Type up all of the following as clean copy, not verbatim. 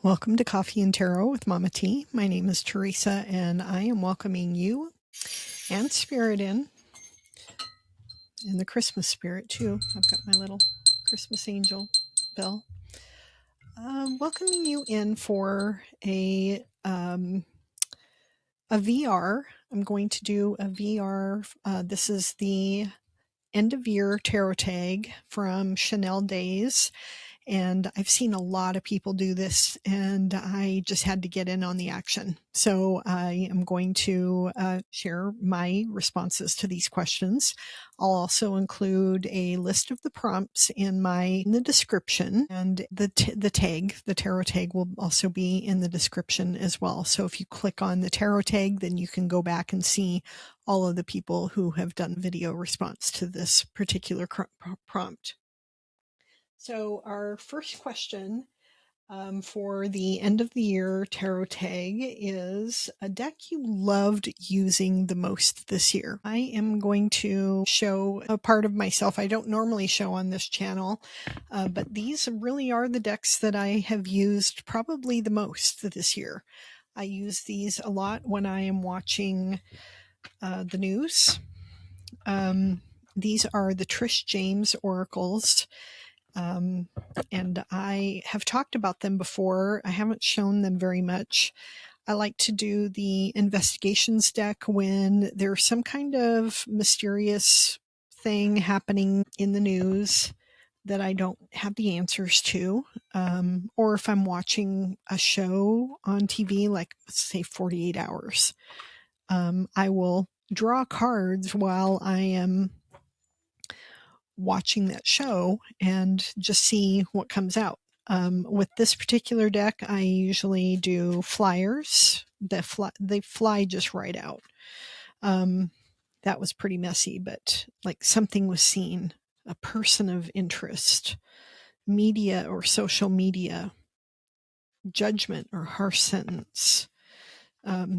Welcome to Coffee and Tarot with Mama T. My name is Teresa, and I am welcoming you and Spirit in, and the Christmas spirit too. I've got my little Christmas angel bell. Welcoming you in for a VR. I'm going to do a VR. This is the end of year tarot tag from Chanel Days. And I've seen a lot of people do this, and I just had to get in on the action. So I am going to share my responses to these questions. I'll also include a list of the prompts in the description, and the tarot tag will also be in the description as well. So if you click on the tarot tag, then you can go back and see all of the people who have done video response to this particular prompt. So our first question for the end of the year tarot tag is a deck you loved using the most this year. I am going to show a part of myself I don't normally show on this channel, but these really are the decks that I have used probably the most this year. I use these a lot when I am watching the news. These are the Trish James oracles. And I have talked about them before. I haven't shown them very much. I like to do the investigations deck when there's some kind of mysterious thing happening in the news that I don't have the answers to. Or if I'm watching a show on TV, like let's say 48 Hours, I will draw cards while I am watching that show and just see what comes out. With this particular deck, I usually do flyers that they fly just right out. That was pretty messy, but like something was seen, a person of interest, media or social media, judgment or harsh sentence.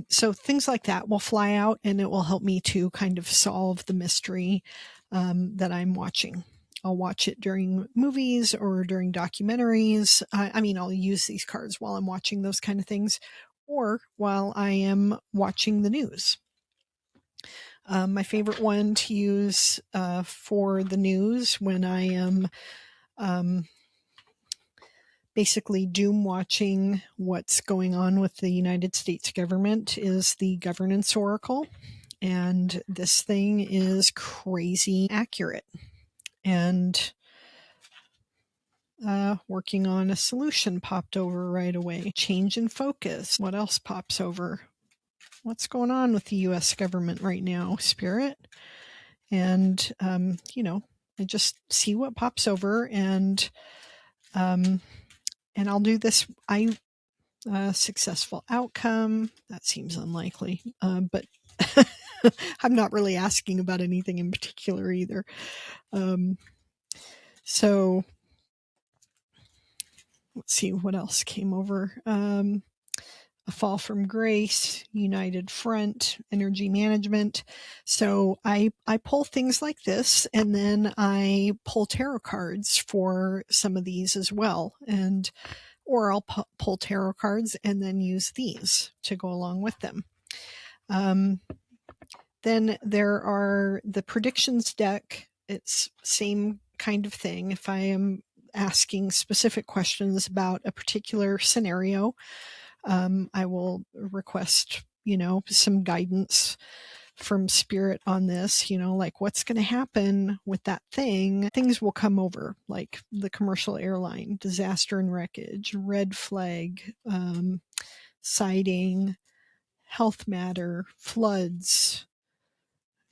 So things like that will fly out, and it will help me to kind of solve the mystery that I'm watching. I'll watch it during movies or during documentaries. I'll use these cards while I'm watching those kind of things, or while I am watching the news. My favorite one to use for the news when I am basically doom watching what's going on with the United States government is the Governance Oracle. And this thing is crazy accurate. And working on a solution popped over right away. Change in focus. What else pops over? What's going on with the U.S. government right now, Spirit? And, I just see what pops over, and I'll do this. Successful outcome. That seems unlikely, but I'm not really asking about anything in particular either. So let's see what else came over. A fall from grace, united front, energy management. So I pull things like this, and then I pull tarot cards for some of these as well. Or I'll pull tarot cards and then use these to go along with them. Then there are the predictions deck. It's same kind of thing. If I am asking specific questions about a particular scenario, I will request, some guidance from Spirit on this, like what's going to happen with that thing. Things will come over, like the commercial airline, disaster and wreckage, red flag, sighting, health matter, floods,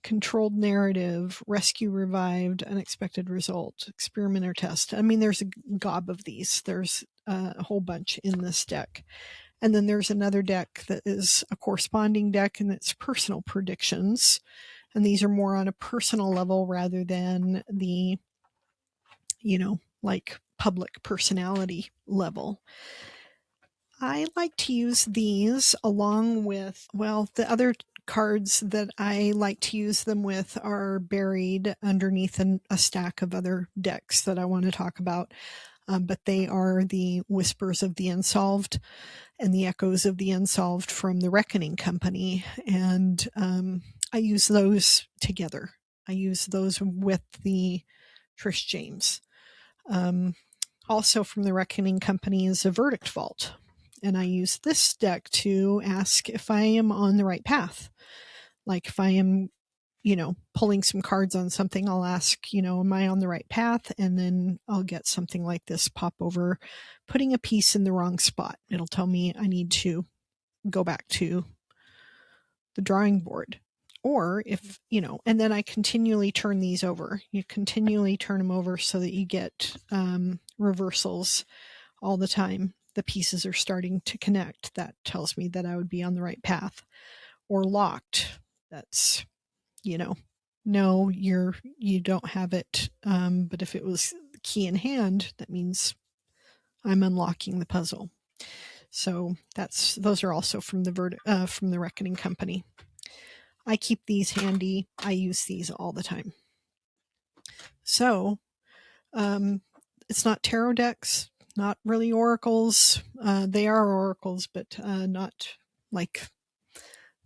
controlled narrative, rescue revived, unexpected result, experiment or test. There's a gob of these. There's a whole bunch in this deck. And then there's another deck that is a corresponding deck, and it's personal predictions. And these are more on a personal level rather than the, like public personality level. I like to use these along with, the other cards that I like to use them with are buried underneath a stack of other decks that I want to talk about. but they are the Whispers of the Unsolved and the Echoes of the Unsolved from the Reckoning Company. And I use those together. I use those with the Trish James. Also from the Reckoning Company is a Verdict Vault. And I use this deck to ask if I am on the right path. Like if I am, pulling some cards on something, I'll ask, am I on the right path? And then I'll get something like this pop over, putting a piece in the wrong spot. It'll tell me I need to go back to the drawing board. Or if, and then I continually turn these over. You continually turn them over so that you get reversals all the time. The pieces are starting to connect. That tells me that I would be on the right path. Or locked. That's, no, you don't have it. But if it was key in hand, that means I'm unlocking the puzzle. So those are also from the Reckoning Company. I keep these handy. I use these all the time. So, it's not tarot decks, not really oracles. They are oracles, but not like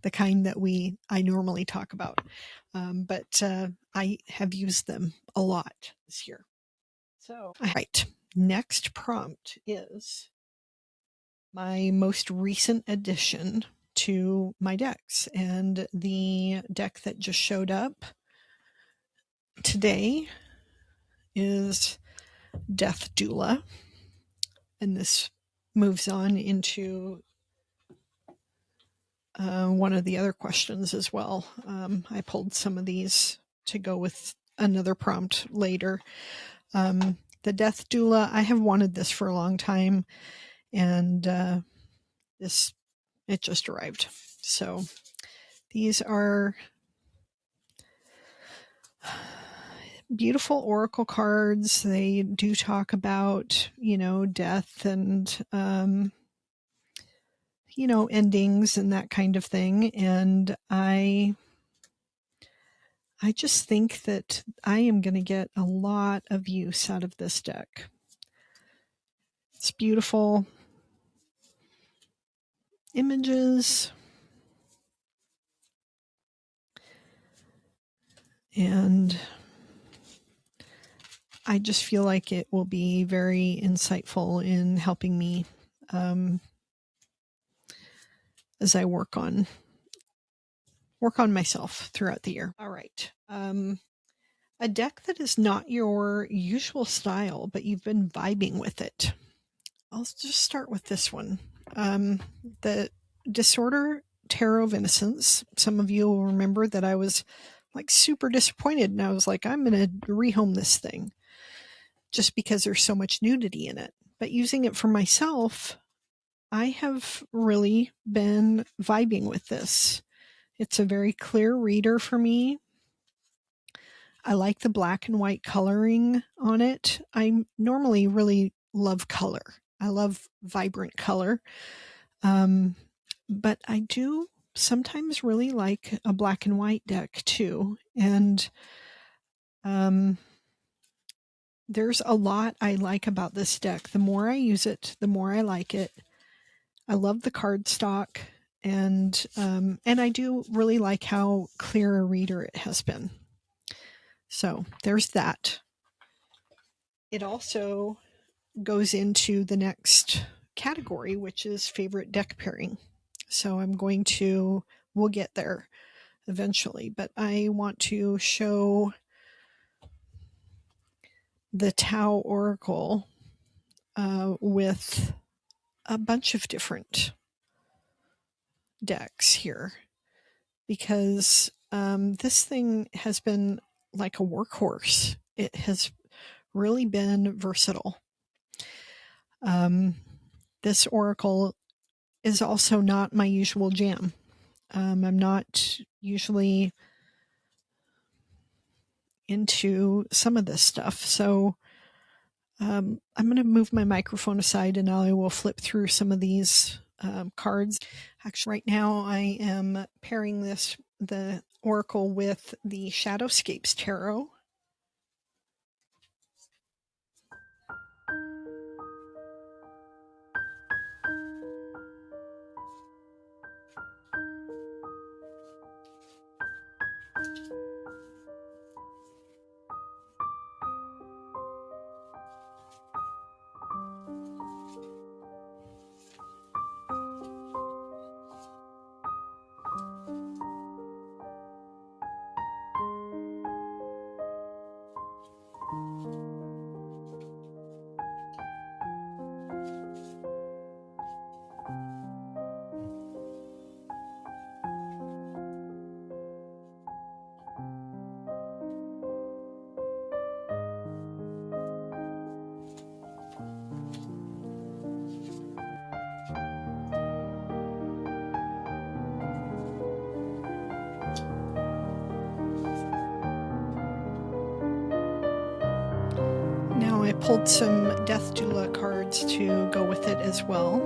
the kind that I normally talk about. But I have used them a lot this year. So, all right. Next prompt is my most recent addition to my decks, and the deck that just showed up today is Death Doula, and this moves on into one of the other questions as well. I pulled some of these to go with another prompt later. The Death Doula, I have wanted this for a long time, and it just arrived. So these are beautiful oracle cards. They do talk about, death and, endings and that kind of thing. And I just think that I am going to get a lot of use out of this deck. It's beautiful images. And I just feel like it will be very insightful in helping me as I work on myself throughout the year. All right. A deck that is not your usual style, but you've been vibing with it. I'll just start with this one. The Disorder Tarot of Innocence. Some of you will remember that I was like super disappointed, and I was like, I'm going to rehome this thing just because there's so much nudity in it. But using it for myself, I have really been vibing with this. It's a very clear reader for me. I like the black and white coloring on it. I normally really love color. I love vibrant color. But I do sometimes really like a black and white deck too. And there's a lot I like about this deck. The more I use it, the more I like it. I love the cardstock, and I do really like how clear a reader it has been. So there's that. It also goes into the next category, which is favorite deck pairing. So we'll get there eventually, but I want to show the Tau Oracle with a bunch of different decks here, because this thing has been like a workhorse. It has really been versatile. This oracle is also not my usual jam. I'm not usually into some of this stuff, so I'm going to move my microphone aside and I will flip through some of these cards. Actually, right now I am pairing the oracle with the Shadowscapes Tarot. pulled some Death Doula cards to go with it as well.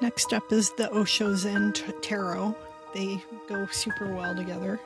Next up is the Osho Zen Tarot. They go super well together.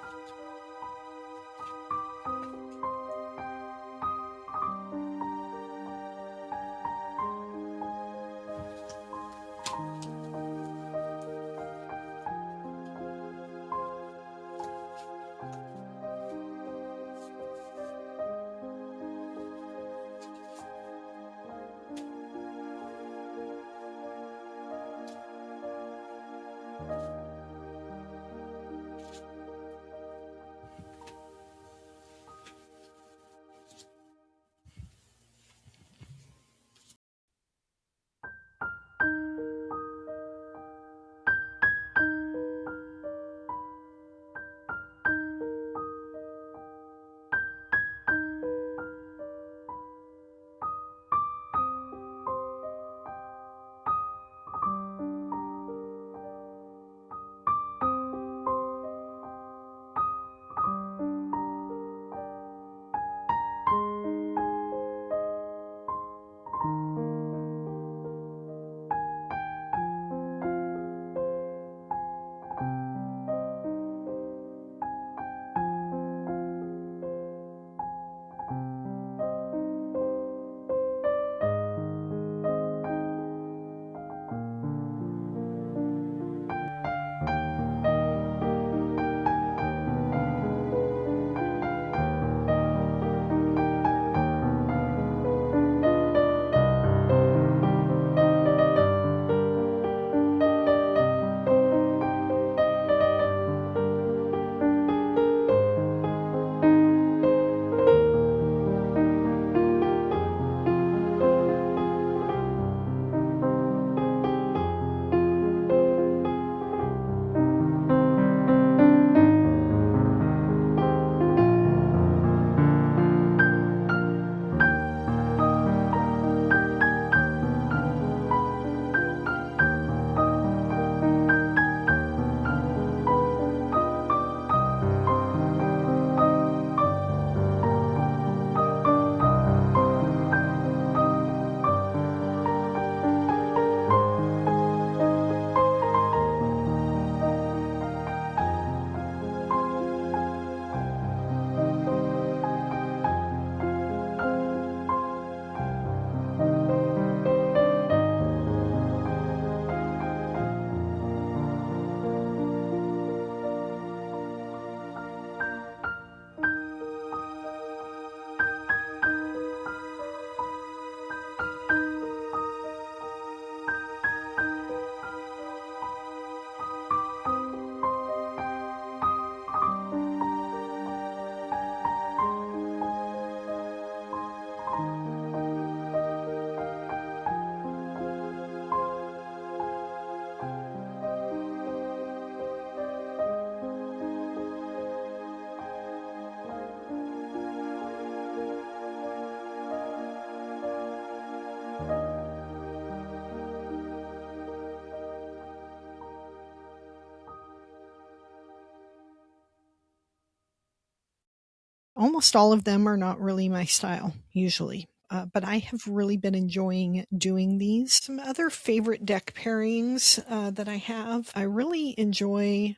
Almost all of them are not really my style, usually. But I have really been enjoying doing these. Some other favorite deck pairings that I have. I really enjoy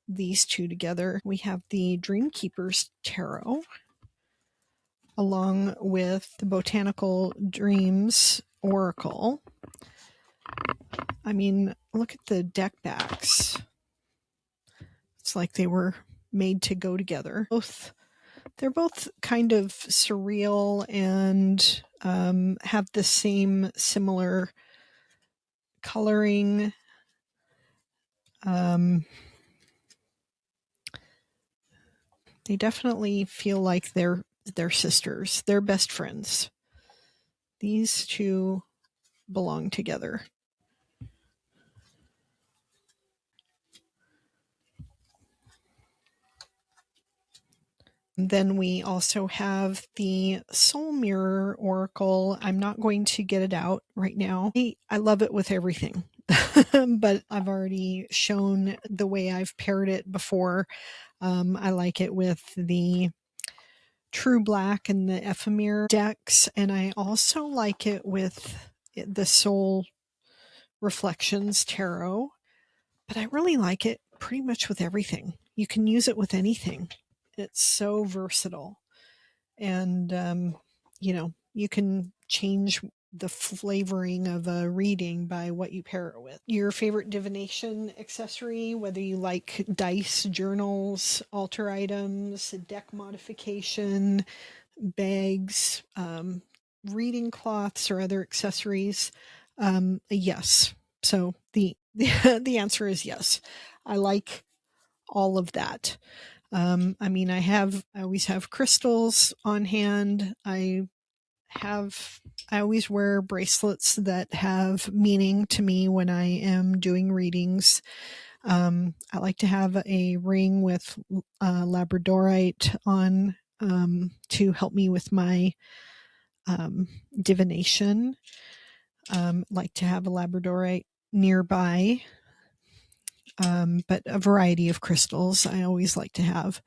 these two together. We have the Dream Keepers Tarot along with the Botanical Dreams Oracle. I mean, look at the deck backs. It's like they were made to go together. They're both kind of surreal and have the same similar coloring. They definitely feel like they're sisters. They're best friends. These two belong together. Then we also have the Soul Mirror Oracle. I'm not going to get it out right now. I love it with everything, but I've already shown the way I've paired it before. I like it with the True Black and the Ephemer decks, and I also like it with the Soul Reflections Tarot, but I really like it pretty much with everything. You can use it with anything. It's so versatile. And, you can change the flavoring of a reading by what you pair it with. Your favorite divination accessory, whether you like dice, journals, altar items, deck modification, bags, reading cloths, or other accessories, yes. So the answer is yes. I like all of that. I mean, I always have crystals on hand. I always wear bracelets that have meaning to me when I am doing readings. I like to have a ring with labradorite on to help me with my divination. Like to have a labradorite nearby, but a variety of crystals I always like to have.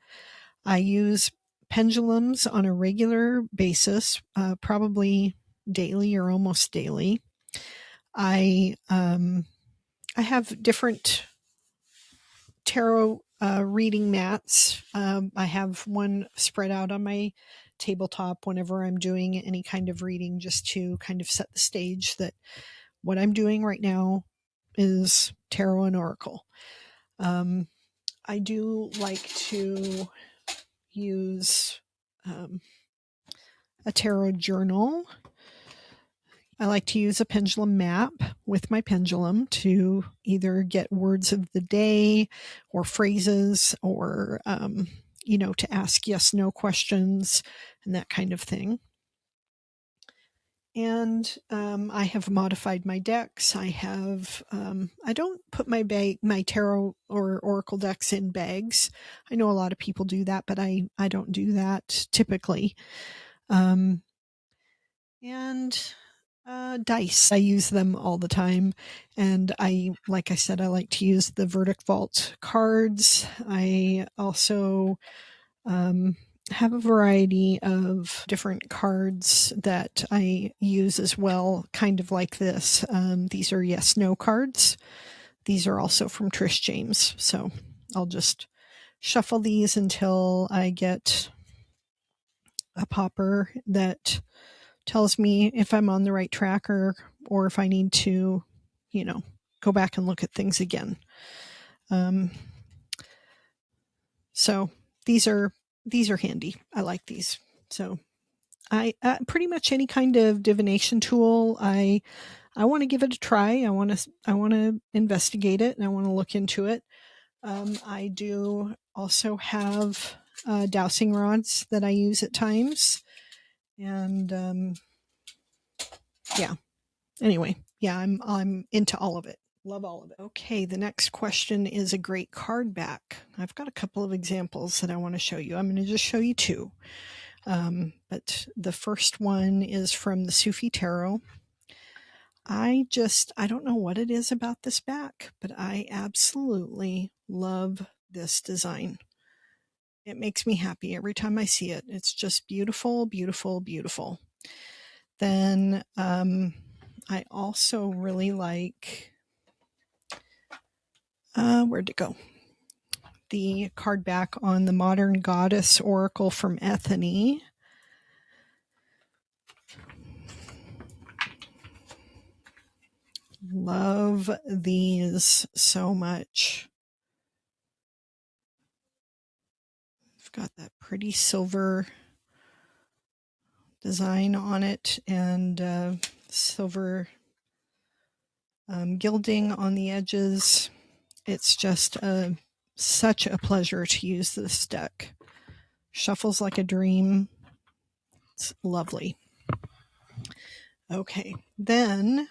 I use pendulums on a regular basis, probably daily or almost daily. I have different tarot reading mats. I have one spread out on my tabletop whenever I'm doing any kind of reading, just to kind of set the stage that what I'm doing right now is tarot and oracle. I do like to use a tarot journal. I like to use a pendulum map with my pendulum to either get words of the day or phrases, or to ask yes no questions and that kind of thing. And I have modified my decks. I don't put my tarot or oracle decks in bags. I know a lot of people do that, but I don't do that typically. And dice, I use them all the time. And like I said, I like to use the Verdict Vault cards. I also have a variety of different cards that I use as well, kind of like this. These are yes no cards. These are also from Trish James. So I'll just shuffle these until I get a popper that tells me if I'm on the right track, or if I need to, go back and look at things again. So these are handy. I like these. So I pretty much any kind of divination tool, I want to give it a try. I want to investigate it, and I want to look into it. I do also have dowsing rods that I use at times, and yeah. Anyway, yeah, I'm into all of it. Love all of it. Okay, the next question is a great card back. I've got a couple of examples that I want to show you. I'm going to just show you two. But the first one is from the Sufi Tarot. I don't know what it is about this back, but I absolutely love this design. It makes me happy every time I see it. It's just beautiful, beautiful, beautiful. Then I also really like, where'd it go? the card back on the Modern Goddess Oracle from Ethony. Love these so much. I've got that pretty silver design on it and silver gilding on the edges. It's just such a pleasure to use this deck. Shuffles like a dream. It's lovely. Okay, then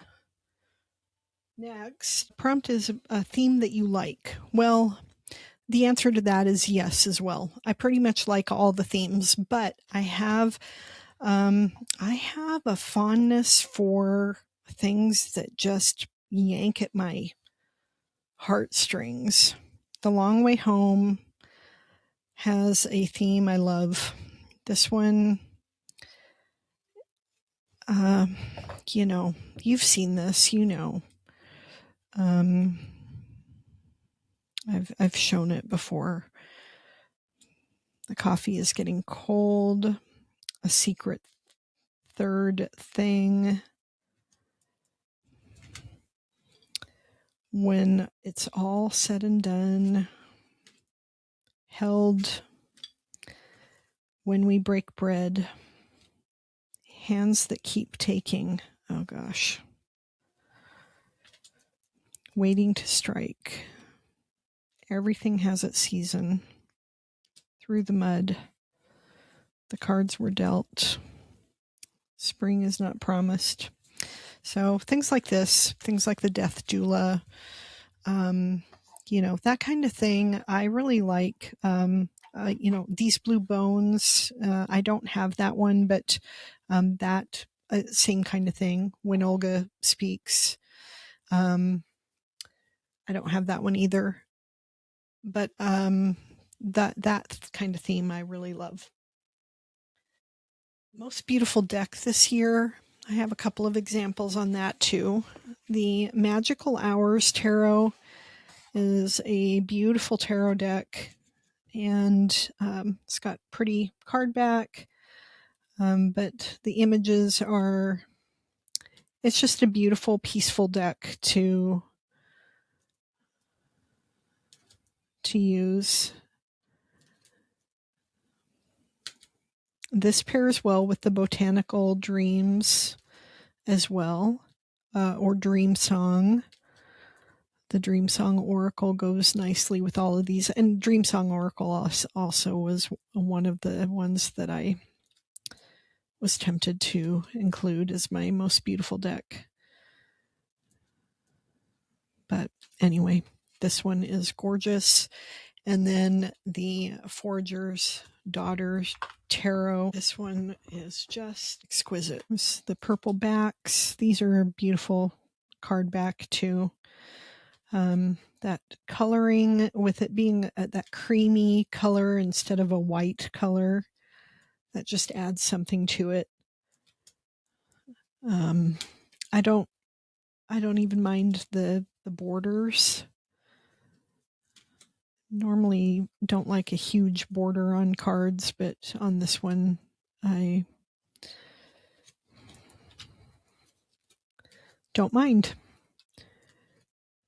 next prompt is a theme that you like. Well, the answer to that is yes as well. I pretty much like all the themes, but I have a fondness for things that just yank at my heartstrings. The Long Way Home has a theme I love. This one, you know, you've seen this, you know. I've shown it before. The coffee is getting cold. A secret third thing. When it's all said and done, held. When we break bread. Hands that keep taking. Oh gosh. Waiting to strike. Everything has its season. Through the mud. The cards were dealt. Spring is not promised. So things like this, things like the Death Doula, you know, that kind of thing, I really like. You know, These Blue Bones, I don't have that one, but that same kind of thing. When Olga Speaks, I don't have that one either. But that kind of theme I really love. Most beautiful deck this year. I have a couple of examples on that too. The Magical Hours Tarot is a beautiful tarot deck, and it's got pretty card back, but the images are, it's just a beautiful, peaceful deck to use. This pairs well with the Botanical Dreams as well, or Dream Song. The Dream Song Oracle goes nicely with all of these. And Dream Song Oracle also was one of the ones that I was tempted to include as my most beautiful deck. But anyway, this one is gorgeous. And then the Forager's Daughters Tarot. This one is just exquisite. The purple backs. These are beautiful card back too. That coloring with it being that creamy color instead of a white color, that just adds something to it. I don't even mind the borders. Normally don't like a huge border on cards, but on this one I don't mind.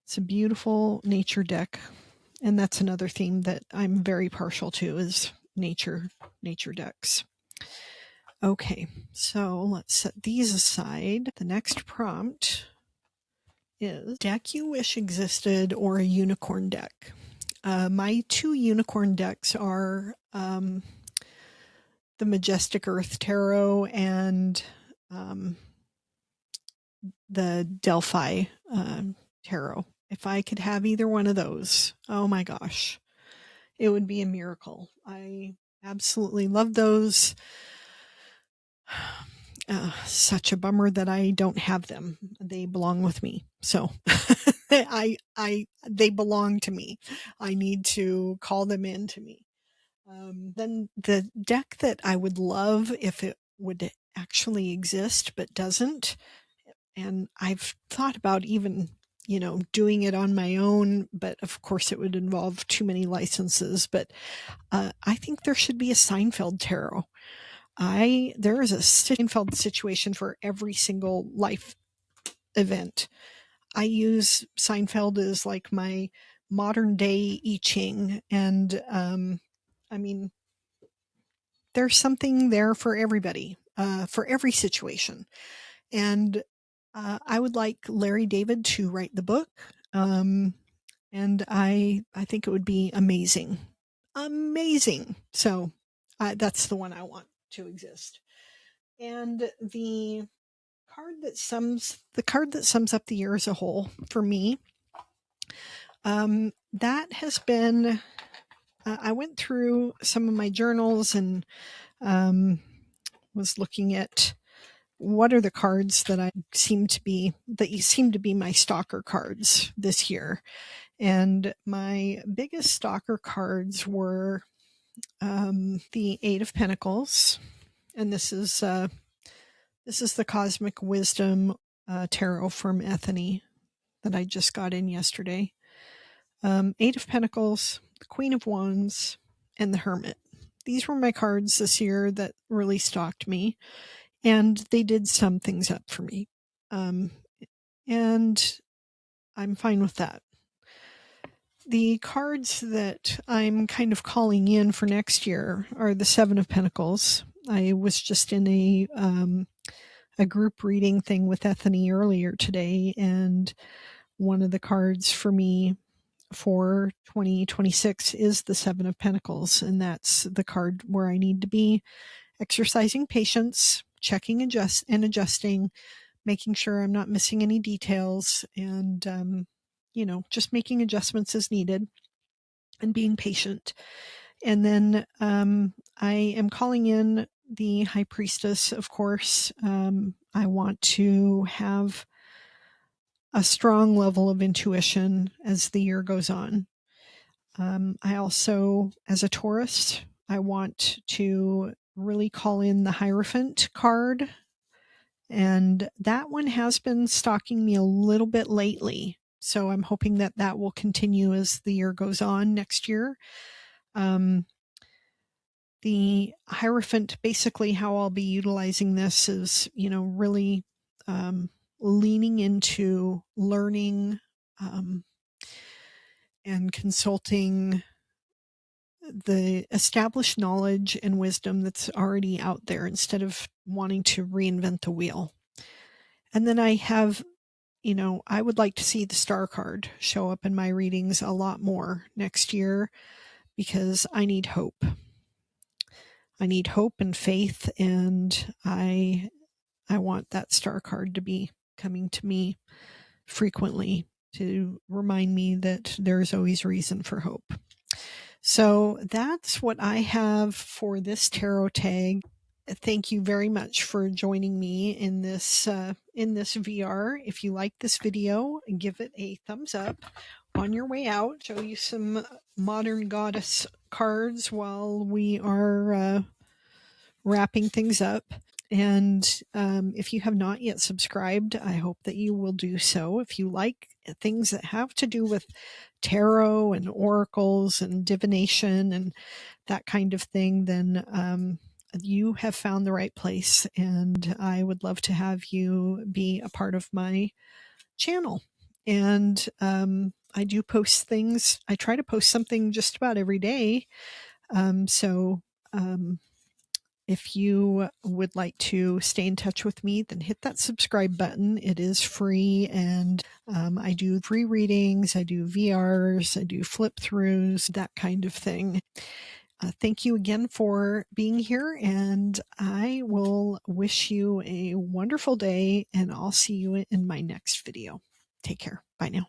It's a beautiful nature deck, and that's another theme that I'm very partial to, is nature decks. Okay, so let's set these aside. The next prompt is deck you wish existed or a unicorn deck. My two unicorn decks are the Majestic Earth Tarot and the Delphi Tarot. If I could have either one of those, oh my gosh, it would be a miracle. I absolutely love those. Such a bummer that I don't have them. They belong with me. So they belong to me. I need to call them in to me. Then the deck that I would love if it would actually exist, but doesn't. And I've thought about even, doing it on my own, but of course it would involve too many licenses. But I think there should be a Seinfeld tarot. There is a Seinfeld situation for every single life event. I use Seinfeld as like my modern day I Ching, and I mean, there's something there for everybody, for every situation. And I would like Larry David to write the book, and I think it would be amazing, amazing. So that's the one I want to exist. And the card that sums up the year as a whole for me, that has been, I went through some of my journals and was looking at what are the cards that seem to be my stalker cards this year. And my biggest stalker cards were the Eight of Pentacles, and this is the Cosmic Wisdom Tarot from Ethany that I just got in yesterday. Eight of Pentacles, the Queen of Wands, and the Hermit. These were my cards this year that really stalked me, and they did sum things up for me. And I'm fine with that. The cards that I'm kind of calling in for next year are the Seven of Pentacles. I was just in a group reading thing with Ethany earlier today, and one of the cards for me for 2026 is the Seven of Pentacles, and that's the card where I need to be exercising patience, checking and adjusting, making sure I'm not missing any details, and just making adjustments as needed and being patient. And then I am calling in the High Priestess, of course. I want to have a strong level of intuition as the year goes on. I also, as a Taurus, I want to really call in the Hierophant card. And that one has been stalking me a little bit lately. So I'm hoping that will continue as the year goes on next year. The Hierophant, basically how I'll be utilizing this is, really leaning into learning and consulting the established knowledge and wisdom that's already out there instead of wanting to reinvent the wheel. And then I have, I would like to see the Star card show up in my readings a lot more next year because I need hope. I need hope and faith, and I want that Star card to be coming to me frequently to remind me that there's always reason for hope. So that's what I have for this tarot tag. Thank you very much for joining me in this VR. If you like this video, give it a thumbs up. On your way out, show you some modern goddess cards while we are wrapping things up. And if you have not yet subscribed, I hope that you will do so. If you like things that have to do with tarot and oracles and divination and that kind of thing, then you have found the right place. And I would love to have you be a part of my channel. And I do post things. I try to post something just about every day. If you would like to stay in touch with me, then hit that subscribe button. It is free, and I do free readings, I do VRs, I do flip throughs, that kind of thing. Thank you again for being here, and I will wish you a wonderful day, and I'll see you in my next video. Take care. Bye now.